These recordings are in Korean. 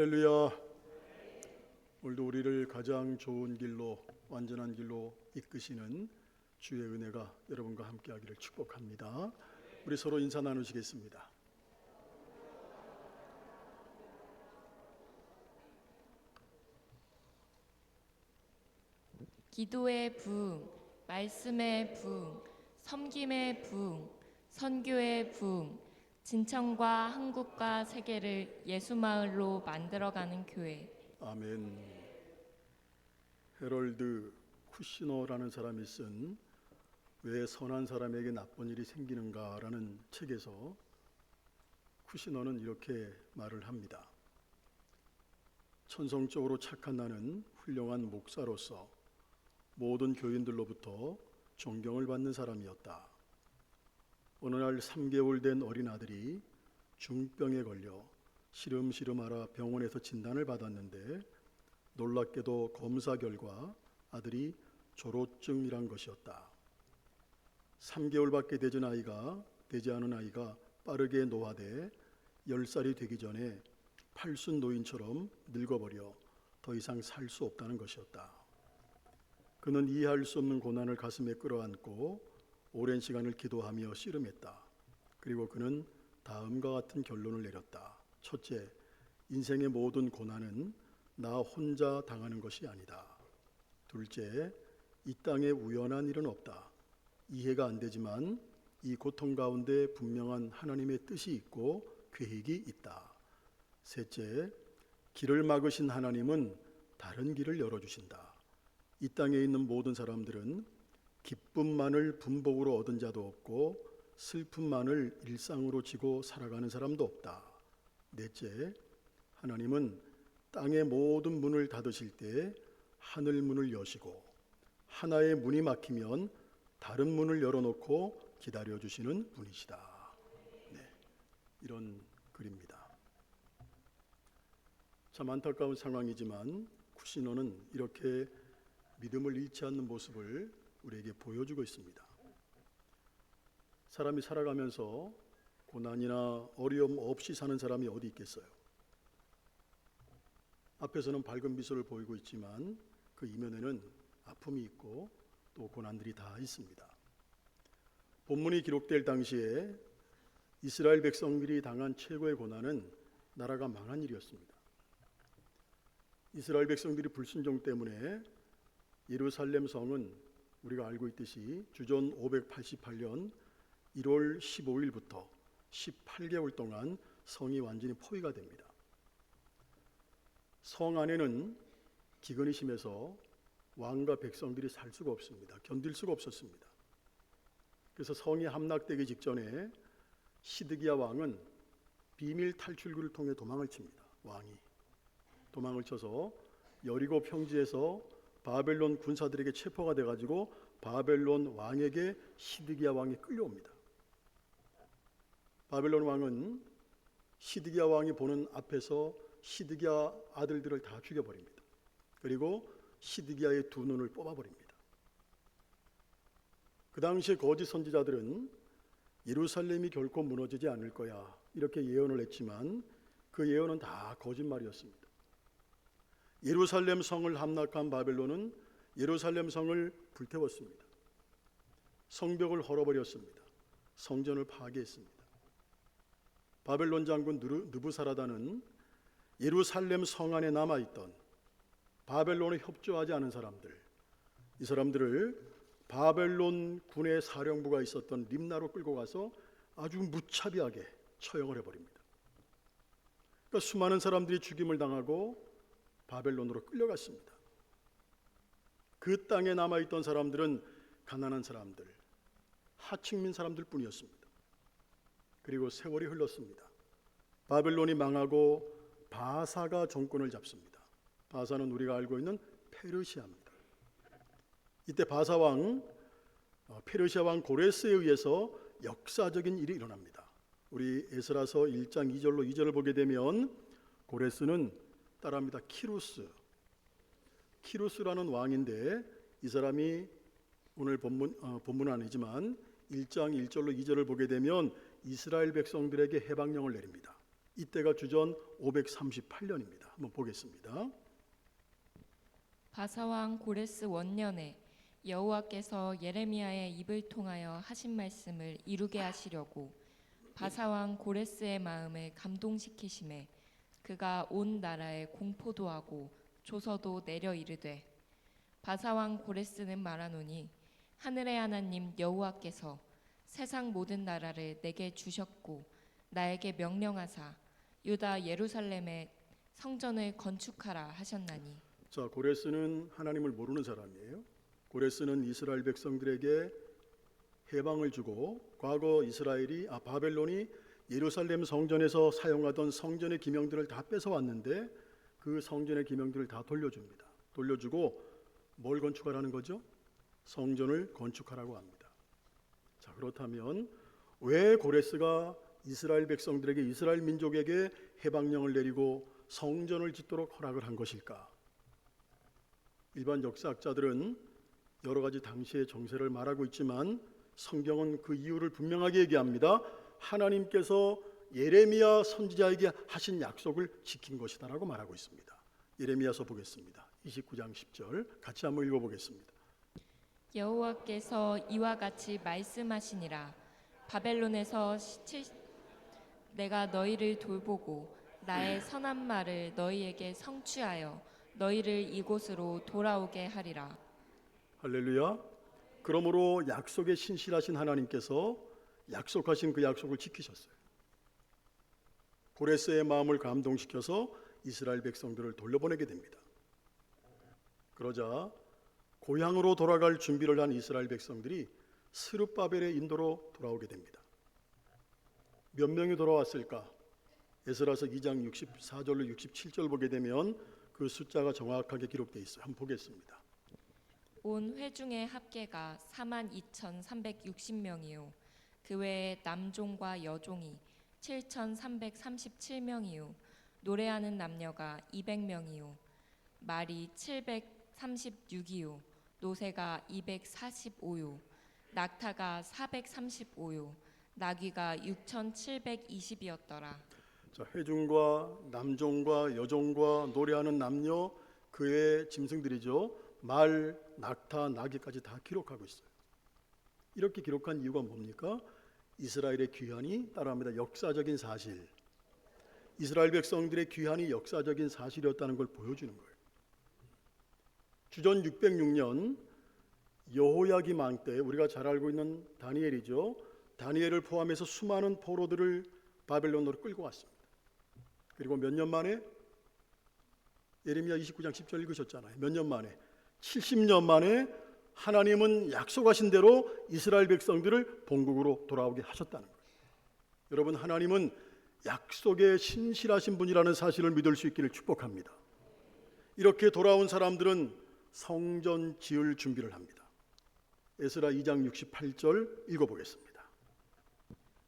할렐루야. 오늘도 우리를 가장 좋은 길로, 완전한 길로 이끄시는 주의 은혜가 여러분과 함께하기를 축복합니다. 우리 서로 인사 나누시겠습니다. 기도의 부흥, 말씀의 부흥, 섬김의 부흥, 선교의 부흥, 진천과 한국과 세계를 예수마을로 만들어가는 교회. 아멘. 헤럴드 쿠시너라는 사람이 쓴 왜 선한 사람에게 나쁜 일이 생기는가라는 책에서 쿠시너는 이렇게 말을 합니다. 천성적으로 착한 나는 훌륭한 목사로서 모든 교인들로부터 존경을 받는 사람이었다. 어느 날 3개월 된 어린 아들이 중병에 걸려 시름시름 앓아 병원에서 진단을 받았는데 놀랍게도 검사 결과 아들이 조로증이란 것이었다. 3개월밖에 되지 않은 아이가 빠르게 노화돼 10살이 되기 전에 팔순 노인처럼 늙어버려 더 이상 살 수 없다는 것이었다. 그는 이해할 수 없는 고난을 가슴에 끌어안고 오랜 시간을 기도하며 씨름했다. 그리고 그는 다음과 같은 결론을 내렸다. 첫째, 인생의 모든 고난은 나 혼자 당하는 것이 아니다. 둘째, 이 땅에 우연한 일은 없다. 이해가 안 되지만 이 고통 가운데 분명한 하나님의 뜻이 있고 계획이 있다. 셋째, 길을 막으신 하나님은 다른 길을 열어주신다. 이 땅에 있는 모든 사람들은 기쁨만을 분복으로 얻은 자도 없고 슬픔만을 일상으로 지고 살아가는 사람도 없다. 넷째, 하나님은 땅의 모든 문을 닫으실 때 하늘 문을 여시고 하나의 문이 막히면 다른 문을 열어놓고 기다려주시는 분이시다. 네, 이런 글입니다. 참 안타까운 상황이지만 쿠시노는 이렇게 믿음을 잃지 않는 모습을 우리에게 보여주고 있습니다. 사람이 살아가면서 고난이나 어려움 없이 사는 사람이 어디 있겠어요? 앞에서는 밝은 미소를 보이고 있지만 그 이면에는 아픔이 있고 또 고난들이 다 있습니다. 본문이 기록될 당시에 이스라엘 백성들이 당한 최고의 고난은 나라가 망한 일이었습니다. 이스라엘 백성들이 불순종 때문에 예루살렘 성은 우리가 알고 있듯이 주전 588년 1월 15일부터 18개월 동안 성이 완전히 포위가 됩니다. 성 안에는 기근이 심해서 왕과 백성들이 살 수가 없습니다. 견딜 수가 없었습니다. 그래서 성이 함락되기 직전에 시드기야 왕은 비밀 탈출구를 통해 도망을 칩니다. 왕이 도망을 쳐서 여리고 평지에서 바벨론 군사들에게 체포가 돼가지고 바벨론 왕에게 시드기야 왕이 끌려옵니다. 바벨론 왕은 시드기야 왕이 보는 앞에서 시드기야 아들들을 다 죽여버립니다. 그리고 시드기야의 두 눈을 뽑아버립니다. 그 당시에 거짓 선지자들은 예루살렘이 결코 무너지지 않을 거야 이렇게 예언을 했지만 그 예언은 다 거짓말이었습니다. 예루살렘 성을 함락한 바벨론은 예루살렘 성을 불태웠습니다. 성벽을 헐어버렸습니다. 성전을 파괴했습니다. 바벨론 장군 느부사라단은 예루살렘 성 안에 남아있던 바벨론에 협조하지 않은 사람들, 이 사람들을 바벨론 군의 사령부가 있었던 림나로 끌고 가서 아주 무차별하게 처형을 해버립니다. 그러니까 수많은 사람들이 죽임을 당하고 바벨론으로 끌려갔습니다. 그 땅에 남아있던 사람들은 가난한 사람들, 하층민 사람들 뿐이었습니다. 그리고 세월이 흘렀습니다. 바벨론이 망하고 바사가 정권을 잡습니다. 바사는 우리가 알고 있는 페르시아입니다. 이때 페르시아 왕 고레스에 의해서 역사적인 일이 일어납니다. 우리 에스라서 1장 2절로 2절을 보게 되면 고레스는 따라합니다. 키루스라는 왕인데 이 사람이 오늘 본문은 아니지만 1장 1절로 2절을 보게 되면 이스라엘 백성들에게 해방령을 내립니다. 이때가 주전 538년입니다. 한번 보겠습니다. 바사왕 고레스 원년에 여호와께서 예레미야의 입을 통하여 하신 말씀을 이루게 하시려고 바사왕 고레스의 마음을 감동시키심에 그가 온 나라에 공포도 하고 조서도 내려 이르되 바사왕 고레스는 말하노니 하늘의 하나님 여호와께서 세상 모든 나라를 내게 주셨고 나에게 명령하사 유다 예루살렘에 성전을 건축하라 하셨나니. 자, 고레스는 하나님을 모르는 사람이에요. 고레스는 이스라엘 백성들에게 해방을 주고 과거 바벨론이 예루살렘 성전에서 사용하던 성전의 기명들을 다 뺏어왔는데 그 성전의 기명들을 다 돌려줍니다. 돌려주고 뭘 건축하라는 거죠? 성전을 건축하라고 합니다. 자, 그렇다면 왜 고레스가 이스라엘 백성들에게, 이스라엘 민족에게 해방령을 내리고 성전을 짓도록 허락을 한 것일까? 일반 역사학자들은 여러 가지 당시의 정세를 말하고 있지만 성경은 그 이유를 분명하게 얘기합니다. 하나님께서 예레미야 선지자에게 하신 약속을 지킨 것이다라고 말하고 있습니다. 예레미야서 보겠습니다. 29장 10절 같이 한번 읽어보겠습니다. 여호와께서 이와 같이 말씀하시니라. 바벨론에서 내가 너희를 돌보고 나의 선한 말을 너희에게 성취하여 너희를 이곳으로 돌아오게 하리라. 할렐루야. 그러므로 약속에 신실하신 하나님께서 약속하신 그 약속을 지키셨어요. 고레스의 마음을 감동시켜서 이스라엘 백성들을 돌려보내게 됩니다. 그러자 고향으로 돌아갈 준비를 한 이스라엘 백성들이 스룹바벨의 인도로 돌아오게 됩니다. 몇 명이 돌아왔을까? 에스라서 2장 64절로 67절 보게 되면 그 숫자가 정확하게 기록되어 있어요. 한번 보겠습니다. 온 회중의 합계가 42,360명이요 그 외에 남종과 여종이 7,337명이요 노래하는 남녀가 200명이요 말이 736이요 노새가 245요 낙타가 435요 나귀가 6,720이었더라. 자, 회중과 남종과 여종과 노래하는 남녀 그 외 짐승들이죠. 말, 낙타, 나귀까지 다 기록하고 있어요. 이렇게 기록한 이유가 뭡니까? 이스라엘의 귀환이 따라합니다. 역사적인 사실. 이스라엘 백성들의 귀환이 역사적인 사실이었다는 걸 보여주는 거예요. 주전 606년 여호야김 왕 때 우리가 잘 알고 있는 다니엘이죠. 다니엘을 포함해서 수많은 포로들을 바벨론으로 끌고 왔습니다. 그리고 몇 년 만에 예레미야 29장 10절 읽으셨잖아요. 몇 년 만에 70년 만에 하나님은 약속하신 대로 이스라엘 백성들을 본국으로 돌아오게 하셨다는 거예요. 여러분, 하나님은 약속에 신실하신 분이라는 사실을 믿을 수 있기를 축복합니다. 이렇게 돌아온 사람들은 성전 지을 준비를 합니다. 에스라 2장 68절 읽어보겠습니다.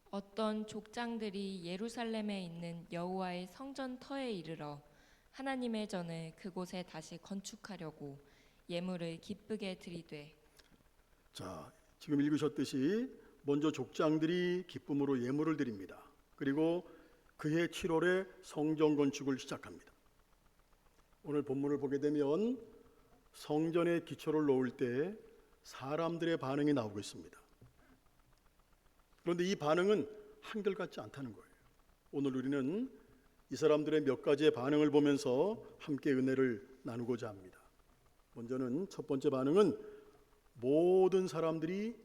어떤 족장들이 예루살렘에 있는 여호와의 성전 터에 이르러 하나님의 전을 그곳에 다시 건축하려고 예물을 기쁘게 드리되. 자, 지금 읽으셨듯이 먼저 족장들이 기쁨으로 예물을 드립니다. 그리고 그해 7월에 성전 건축을 시작합니다. 오늘 본문을 보게 되면 성전의 기초를 놓을 때 사람들의 반응이 나오고 있습니다. 그런데 이 반응은 한결같지 않다는 거예요. 오늘 우리는 이 사람들의 몇 가지의 반응을 보면서 함께 은혜를 나누고자 합니다. 먼저는 첫 번째 반응은 모든 사람들이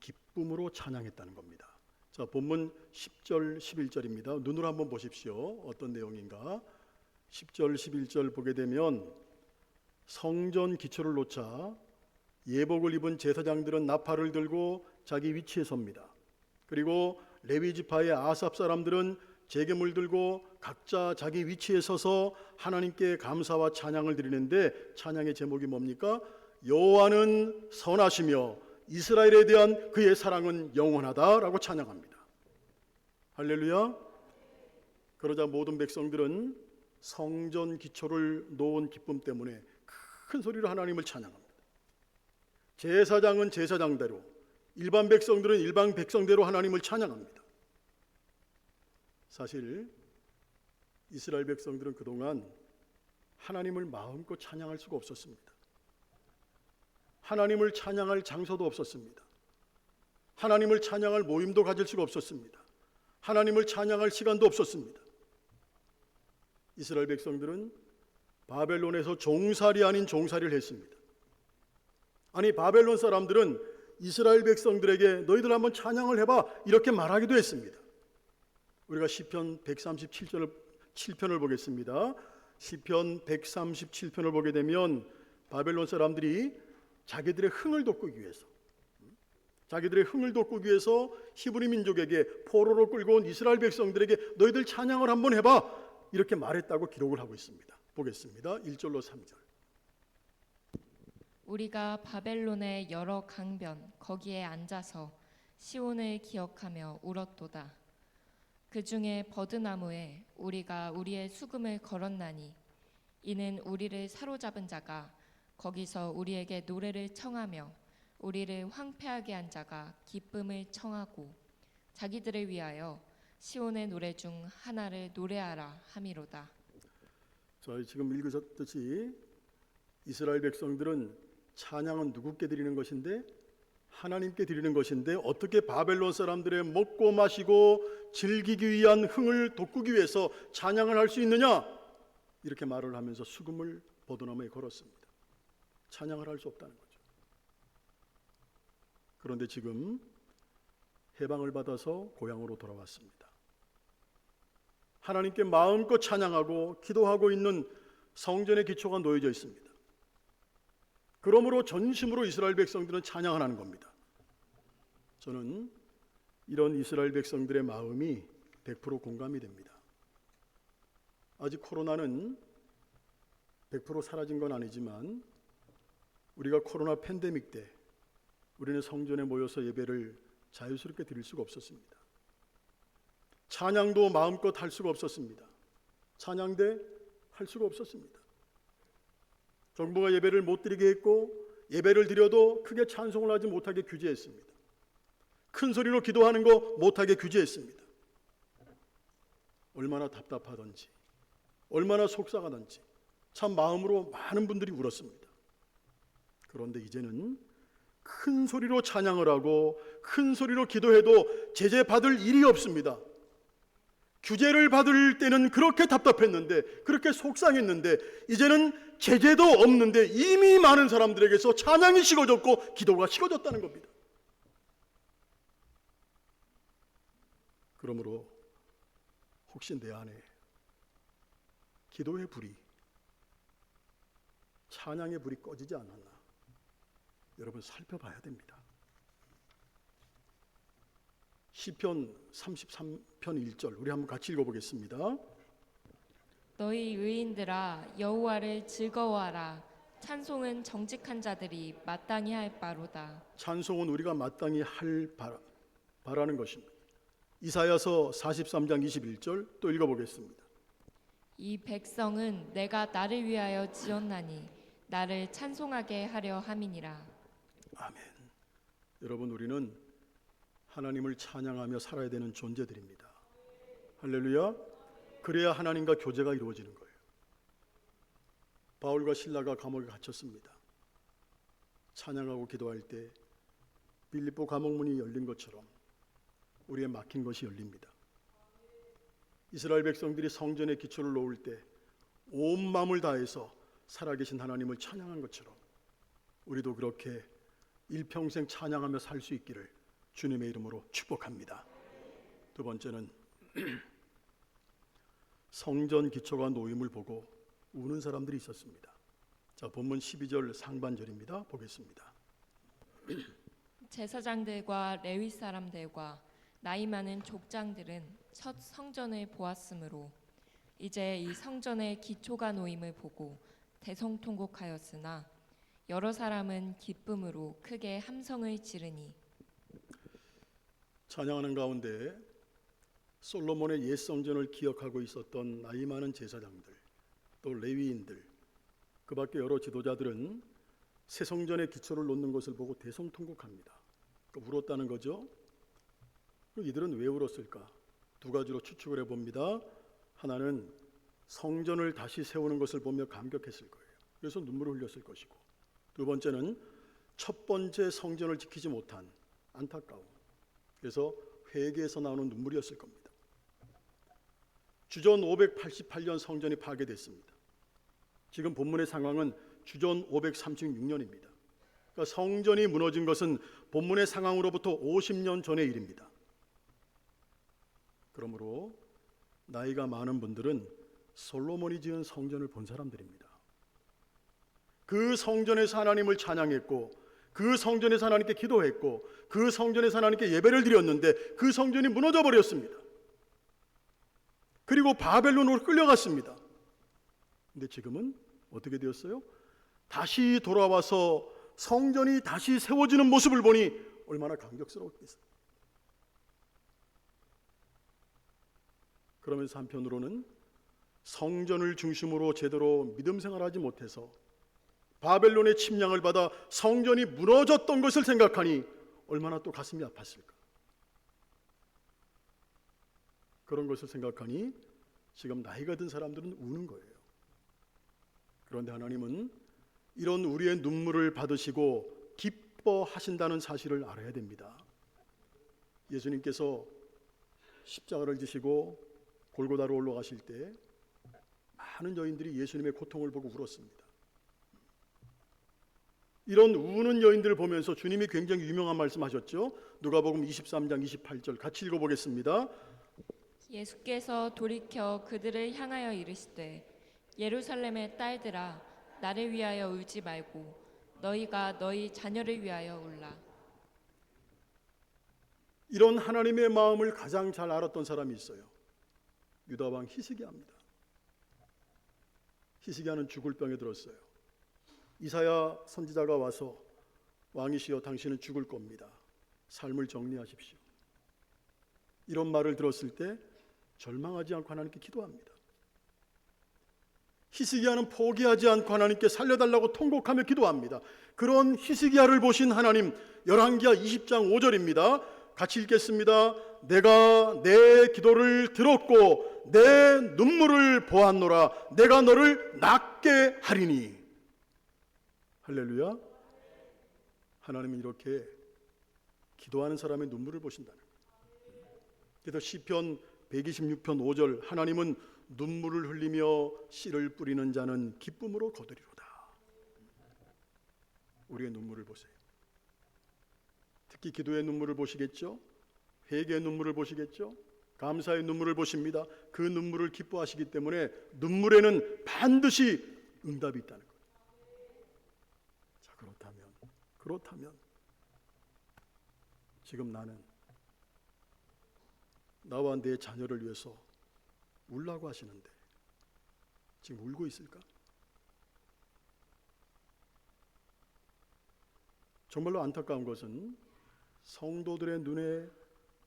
기쁨으로 찬양했다는 겁니다. 자, 본문 10절 11절입니다. 눈으로 한번 보십시오. 어떤 내용인가? 10절 11절 보게 되면 성전 기초를 놓자 예복을 입은 제사장들은 나팔을 들고 자기 위치에 섭니다. 그리고 레위 지파의 아삽 사람들은 제개물 들고 각자 자기 위치에 서서 하나님께 감사와 찬양을 드리는데 찬양의 제목이 뭡니까? 여호와는 선하시며 이스라엘에 대한 그의 사랑은 영원하다라고 찬양합니다. 할렐루야. 그러자 모든 백성들은 성전 기초를 놓은 기쁨 때문에 큰 소리로 하나님을 찬양합니다. 제사장은 제사장대로, 일반 백성들은 일반 백성대로 하나님을 찬양합니다. 사실 이스라엘 백성들은 그동안 하나님을 마음껏 찬양할 수가 없었습니다. 하나님을 찬양할 장소도 없었습니다. 하나님을 찬양할 모임도 가질 수가 없었습니다. 하나님을 찬양할 시간도 없었습니다. 이스라엘 백성들은 바벨론에서 종살이 아닌 종살이를 했습니다. 아니, 바벨론 사람들은 이스라엘 백성들에게 너희들 한번 찬양을 해봐 이렇게 말하기도 했습니다. 우리가 시편 137편을 보겠습니다. 시편 137편을 보게 되면 바벨론 사람들이 자기들의 흥을 돋구기 위해서 히브리 민족에게 포로로 끌고 온 이스라엘 백성들에게 너희들 찬양을 한번 해봐 이렇게 말했다고 기록을 하고 있습니다. 보겠습니다. 1절로 3절. 우리가 바벨론의 여러 강변 거기에 앉아서 시온을 기억하며 울었도다. 그 중에 버드나무에 우리가 우리의 수금을 걸었나니 이는 우리를 사로잡은 자가 거기서 우리에게 노래를 청하며 우리를 황폐하게 한 자가 기쁨을 청하고 자기들을 위하여 시온의 노래 중 하나를 노래하라 함이로다. 자, 지금 읽으셨듯이 이스라엘 백성들은 찬양은 누구께 드리는 것인데? 하나님께 드리는 것인데 어떻게 바벨론 사람들의 먹고 마시고 즐기기 위한 흥을 돋구기 위해서 찬양을 할 수 있느냐? 이렇게 말을 하면서 수금을 버드나무에 걸었습니다. 찬양을 할 수 없다는 거죠. 그런데 지금 해방을 받아서 고향으로 돌아왔습니다. 하나님께 마음껏 찬양하고 기도하고 있는 성전의 기초가 놓여져 있습니다. 그러므로 전심으로 이스라엘 백성들은 찬양을 하는 겁니다. 저는 이런 이스라엘 백성들의 마음이 100% 공감이 됩니다. 아직 코로나는 100% 사라진 건 아니지만 우리가 코로나 팬데믹 때 우리는 성전에 모여서 예배를 자유스럽게 드릴 수가 없었습니다. 찬양도 마음껏 할 수가 없었습니다. 찬양대 할 수가 없었습니다. 정부가 예배를 못 드리게 했고 예배를 드려도 크게 찬송을 하지 못하게 규제했습니다. 큰 소리로 기도하는 거 못하게 규제했습니다. 얼마나 답답하던지 얼마나 속상하던지 참 마음으로 많은 분들이 울었습니다. 그런데 이제는 큰 소리로 찬양을 하고 큰 소리로 기도해도 제재 받을 일이 없습니다. 규제를 받을 때는 그렇게 답답했는데 그렇게 속상했는데 이제는 제재도 없는데 이미 많은 사람들에게서 찬양이 식어졌고 기도가 식어졌다는 겁니다. 그러므로 혹시 내 안에 기도의 불이 찬양의 불이 꺼지지 않았나 여러분 살펴봐야 됩니다. 시편 33편 1절 우리 한번 같이 읽어보겠습니다. 너희 의인들아 여호와를 즐거워하라. 찬송은 정직한 자들이 마땅히 할 바로다. 찬송은 우리가 마땅히 바라는 것입니다. 이사야서 43장 21절 또 읽어보겠습니다. 이 백성은 내가 나를 위하여 지었나니 나를 찬송하게 하려 함이니라. 아멘. 여러분 우리는 하나님을 찬양하며 살아야 되는 존재들입니다. 할렐루야. 그래야 하나님과 교제가 이루어지는 거예요. 바울과 실라가 감옥에 갇혔습니다. 찬양하고 기도할 때 빌립보 감옥문이 열린 것처럼 우리의 막힌 것이 열립니다. 이스라엘 백성들이 성전의 기초를 놓을 때 온 마음을 다해서 살아계신 하나님을 찬양한 것처럼 우리도 그렇게 일평생 찬양하며 살 수 있기를 주님의 이름으로 축복합니다. 두 번째는 성전 기초가 놓임을 보고 우는 사람들이 있었습니다. 자, 본문 12절 상반절입니다. 보겠습니다. 제사장들과 레위 사람들과 나이 많은 족장들은 첫 성전을 보았으므로 이제 이 성전의 기초가 놓임을 보고 대성통곡하였으나 여러 사람은 기쁨으로 크게 함성을 지르니. 찬양하는 가운데 솔로몬의 옛 성전을 기억하고 있었던 나이 많은 제사장들 또 레위인들 그 밖에 여러 지도자들은 새 성전의 기초를 놓는 것을 보고 대성통곡합니다. 울었다는 거죠. 이들은 왜 울었을까? 두 가지로 추측을 해봅니다. 하나는 성전을 다시 세우는 것을 보며 감격했을 거예요. 그래서 눈물을 흘렸을 것이고, 두 번째는 첫 번째 성전을 지키지 못한 안타까움, 그래서 회개에서 나오는 눈물이었을 겁니다. 주전 588년 성전이 파괴됐습니다. 지금 본문의 상황은 주전 536년입니다. 그러니까 성전이 무너진 것은 본문의 상황으로부터 50년 전의 일입니다. 그러므로 나이가 많은 분들은 솔로몬이 지은 성전을 본 사람들입니다. 그 성전에서 하나님을 찬양했고, 그 성전에서 하나님께 기도했고, 그 성전에서 하나님께 예배를 드렸는데 그 성전이 무너져 버렸습니다. 그리고 바벨론으로 끌려갔습니다. 근데 지금은 어떻게 되었어요? 다시 돌아와서 성전이 다시 세워지는 모습을 보니 얼마나 감격스러웠겠어요. 그러면서 한편으로는 성전을 중심으로 제대로 믿음 생활하지 못해서 바벨론의 침략을 받아 성전이 무너졌던 것을 생각하니 얼마나 또 가슴이 아팠을까. 그런 것을 생각하니 지금 나이가 든 사람들은 우는 거예요. 그런데 하나님은 이런 우리의 눈물을 받으시고 기뻐하신다는 사실을 알아야 됩니다. 예수님께서 십자가를 지시고 골고다로 올라가실 때 많은 여인들이 예수님의 고통을 보고 울었습니다. 이런 우는 여인들을 보면서 주님이 굉장히 유명한 말씀하셨죠. 누가복음 23장 28절 같이 읽어보겠습니다. 예수께서 돌이켜 그들을 향하여 이르시되 예루살렘의 딸들아 나를 위하여 울지 말고 너희가 너희 자녀를 위하여 울라. 이런 하나님의 마음을 가장 잘 알았던 사람이 있어요. 유다 왕 히스기야입니다. 히스기야는 죽을 병에 들었어요. 이사야 선지자가 와서 왕이시여 당신은 죽을 겁니다. 삶을 정리하십시오. 이런 말을 들었을 때 절망하지 않고 하나님께 기도합니다. 히스기야는 포기하지 않고 하나님께 살려달라고 통곡하며 기도합니다. 그런 히스기야를 보신 하나님, 열왕기하 20장 5절입니다. 같이 읽겠습니다. 내가 내 기도를 들었고 내 눈물을 보았노라. 내가 너를 낫게 하리니. 할렐루야. 하나님은 이렇게 기도하는 사람의 눈물을 보신다는 거예요. 그래서 시편 126편 5절 하나님은 눈물을 흘리며 씨를 뿌리는 자는 기쁨으로 거두리로다. 우리의 눈물을 보세요. 특히 기도의 눈물을 보시겠죠? 회개의 눈물을 보시겠죠? 감사의 눈물을 보십니다. 그 눈물을 기뻐하시기 때문에 눈물에는 반드시 응답이 있다는 거예요. 자, 그렇다면 지금 나는 나와 내 자녀를 위해서 울라고 하시는데 지금 울고 있을까? 정말로 안타까운 것은 성도들의 눈에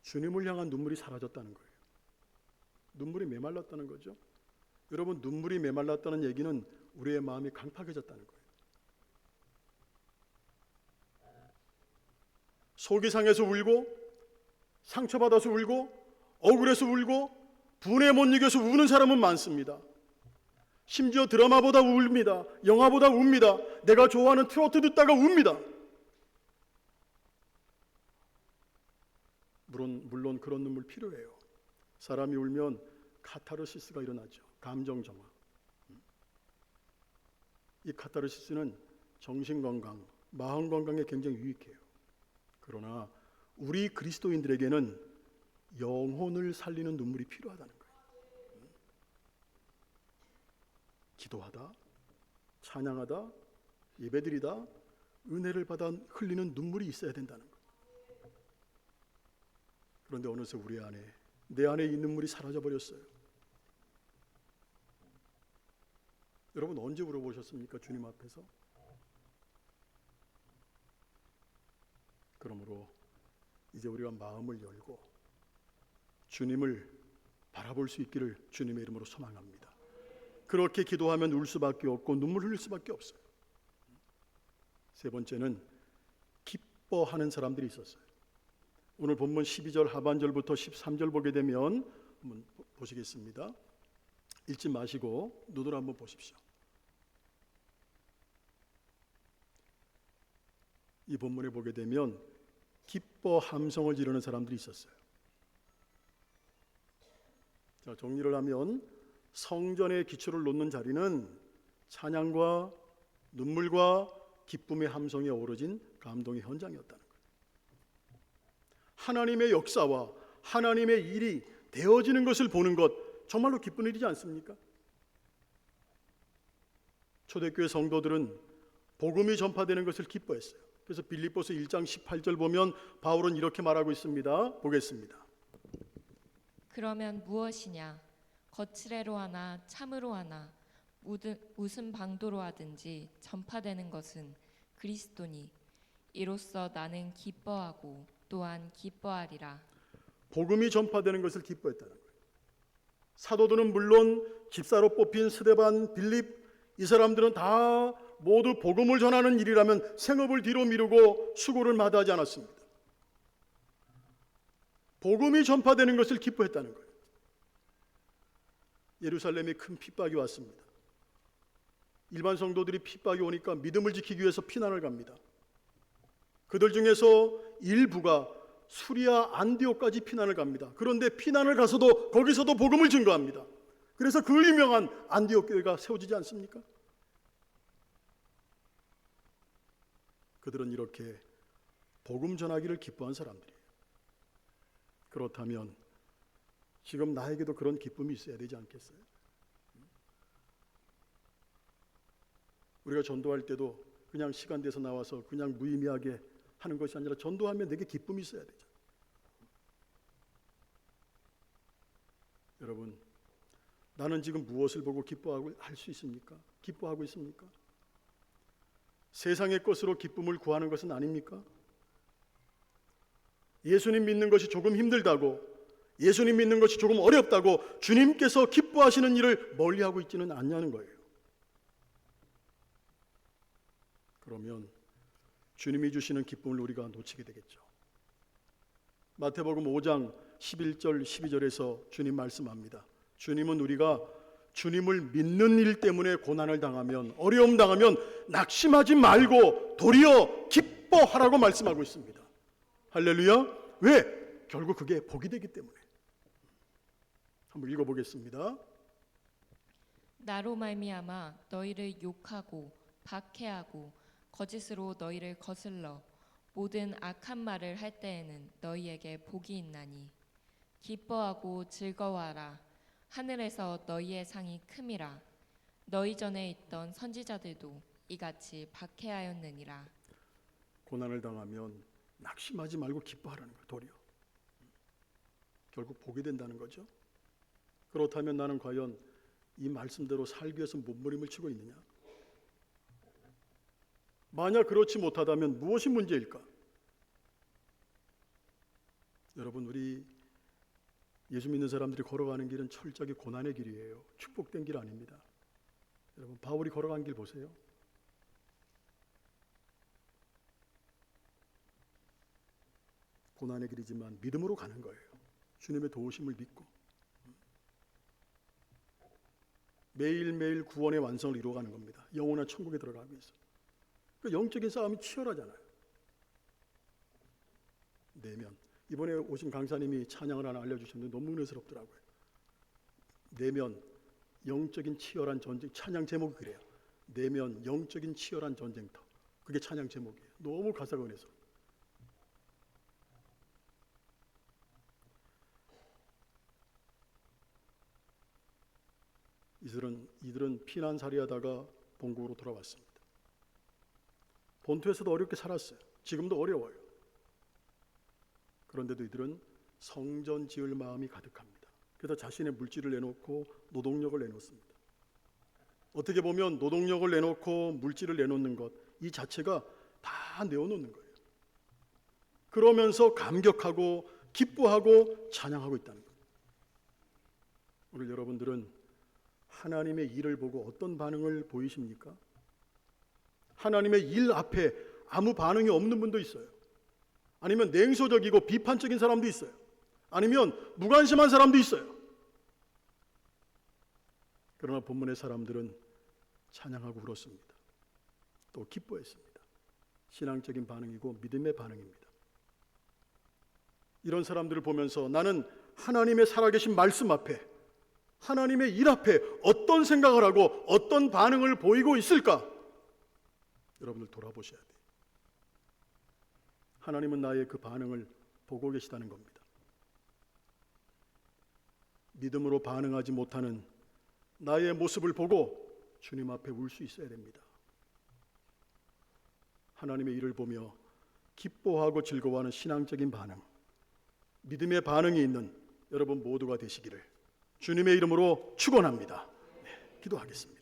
주님을 향한 눈물이 사라졌다는 거예요. 눈물이 메말랐다는 거죠. 여러분, 눈물이 메말랐다는 얘기는 우리의 마음이 강팍해졌다는 거예요. 속이 상해서 울고, 상처받아서 울고, 억울해서 울고, 분에 못 이겨서 우는 사람은 많습니다. 심지어 드라마보다 웁니다. 영화보다 웁니다. 내가 좋아하는 트로트 듣다가 웁니다. 물론 그런 눈물 필요해요. 사람이 울면 카타르시스가 일어나죠. 감정 정화. 이 카타르시스는 정신건강, 마음건강에 굉장히 유익해요. 그러나 우리 그리스도인들에게는 영혼을 살리는 눈물이 필요하다는 거예요. 기도하다, 찬양하다, 예배드리다, 은혜를 받아 흘리는 눈물이 있어야 된다는 거예요. 그런데 어느새 우리 안에, 내 안에 이 눈물이 사라져 버렸어요. 여러분, 언제 울어보셨습니까? 주님 앞에서? 그러므로 이제 우리가 마음을 열고 주님을 바라볼 수 있기를 주님의 이름으로 소망합니다. 그렇게 기도하면 울 수밖에 없고 눈물 흘릴 수밖에 없어요. 세 번째는 기뻐하는 사람들이 있었어요. 오늘 본문 12절 하반절부터 13절 보게 되면 한번 보시겠습니다. 읽지 마시고 눈으로 한번 보십시오. 이 본문에 보게 되면 기뻐 함성을 지르는 사람들이 있었어요. 자, 정리를 하면 성전의 기초를 놓는 자리는 찬양과 눈물과 기쁨의 함성이 어우러진 감동의 현장이었다는 거예요. 하나님의 역사와 하나님의 일이 되어지는 것을 보는 것 정말로 기쁜 일이지 않습니까? 초대교회 성도들은 복음이 전파되는 것을 기뻐했어요. 그래서 빌립보서 1장 18절 보면 바울은 이렇게 말하고 있습니다. 보겠습니다. 그러면 무엇이냐? 거칠애로 하나 참으로 하나 무슨 방도로 하든지 전파되는 것은 그리스도니 이로써 나는 기뻐하고 또한 기뻐하리라. 복음이 전파되는 것을 기뻐했다는 거예요. 사도들은 물론 집사로 뽑힌 스데반, 빌립 이 사람들은 다 모두 복음을 전하는 일이라면 생업을 뒤로 미루고 수고를 마다하지 않았습니다. 복음이 전파되는 것을 기뻐했다는 거예요. 예루살렘에 큰 핍박이 왔습니다. 일반 성도들이 핍박이 오니까 믿음을 지키기 위해서 피난을 갑니다. 그들 중에서 일부가 수리아 안디옥까지 피난을 갑니다. 그런데 피난을 가서도 거기서도 복음을 증거합니다. 그래서 그 유명한 안디옥 교회가 세워지지 않습니까? 그들은 이렇게 복음 전하기를 기뻐한 사람들이에요. 그렇다면 지금 나에게도 그런 기쁨이 있어야 되지 않겠어요? 우리가 전도할 때도 그냥 시간 돼서 나와서 그냥 무의미하게 하는 것이 아니라 전도하면 내게 기쁨이 있어야 되죠. 여러분, 나는 지금 무엇을 보고 기뻐하고 할 수 있습니까? 기뻐하고 있습니까? 세상의 것으로 기쁨을 구하는 것은 아닙니까? 예수님 믿는 것이 조금 힘들다고, 예수님 믿는 것이 조금 어렵다고 주님께서 기뻐하시는 일을 멀리하고 있지는 않냐는 거예요. 그러면 주님이 주시는 기쁨을 우리가 놓치게 되겠죠. 마태복음 5장 11절 12절에서 주님 말씀합니다. 주님은 우리가 주님을 믿는 일 때문에 고난을 당하면, 어려움 당하면 낙심하지 말고 도리어 기뻐하라고 말씀하고 있습니다. 할렐루야. 왜? 결국 그게 복이 되기 때문에. 한번 읽어보겠습니다. 나로 말미암아 너희를 욕하고 박해하고 거짓으로 너희를 거슬러 모든 악한 말을 할 때에는 너희에게 복이 있나니 기뻐하고 즐거워하라. 하늘에서 너희의 상이 큼이라. 너희 전에 있던 선지자들도 이같이 박해하였느니라. 고난을 당하면 낙심하지 말고 기뻐하라는 거예요. 도리어. 결국 복이 된다는 거죠. 그렇다면 나는 과연 이 말씀대로 살기 위해서 몸부림을 치고 있느냐? 만약 그렇지 못하다면 무엇이 문제일까? 여러분, 우리 예수 믿는 사람들이 걸어가는 길은 철저하게 고난의 길이에요. 축복된 길 아닙니다. 여러분, 바울이 걸어간 길 보세요. 고난의 길이지만 믿음으로 가는 거예요. 주님의 도우심을 믿고 매일매일 구원의 완성을 이루어가는 겁니다. 영원한 천국에 들어가기 위해서. 그 영적인 싸움이 치열하잖아요. 내면, 이번에 오신 강사님이 찬양을 하나 알려주셨는데 너무 은혜스럽더라고요. 내면 영적인 치열한 전쟁. 찬양 제목이 그래요. 내면 영적인 치열한 전쟁터. 그게 찬양 제목이에요. 너무 가사가 은혜스러워요. 이들은 피난살이하다가 본국으로 돌아왔습니다. 본토에서도 어렵게 살았어요. 지금도 어려워요. 그런데도 이들은 성전 지을 마음이 가득합니다. 그래서 자신의 물질을 내놓고 노동력을 내놓습니다. 어떻게 보면 노동력을 내놓고 물질을 내놓는 것, 이 자체가 다 내어놓는 거예요. 그러면서 감격하고 기뻐하고 찬양하고 있다는 거예요. 오늘 여러분들은 하나님의 일을 보고 어떤 반응을 보이십니까? 하나님의 일 앞에 아무 반응이 없는 분도 있어요. 아니면 냉소적이고 비판적인 사람도 있어요. 아니면 무관심한 사람도 있어요. 그러나 본문의 사람들은 찬양하고 울었습니다. 또 기뻐했습니다. 신앙적인 반응이고 믿음의 반응입니다. 이런 사람들을 보면서 나는 하나님의 살아계신 말씀 앞에, 하나님의 일 앞에 어떤 생각을 하고 어떤 반응을 보이고 있을까? 여러분들 돌아보셔야 돼요. 하나님은 나의 그 반응을 보고 계시다는 겁니다. 믿음으로 반응하지 못하는 나의 모습을 보고 주님 앞에 울 수 있어야 됩니다. 하나님의 일을 보며 기뻐하고 즐거워하는 신앙적인 반응, 믿음의 반응이 있는 여러분 모두가 되시기를 주님의 이름으로 축원합니다. 네, 기도하겠습니다.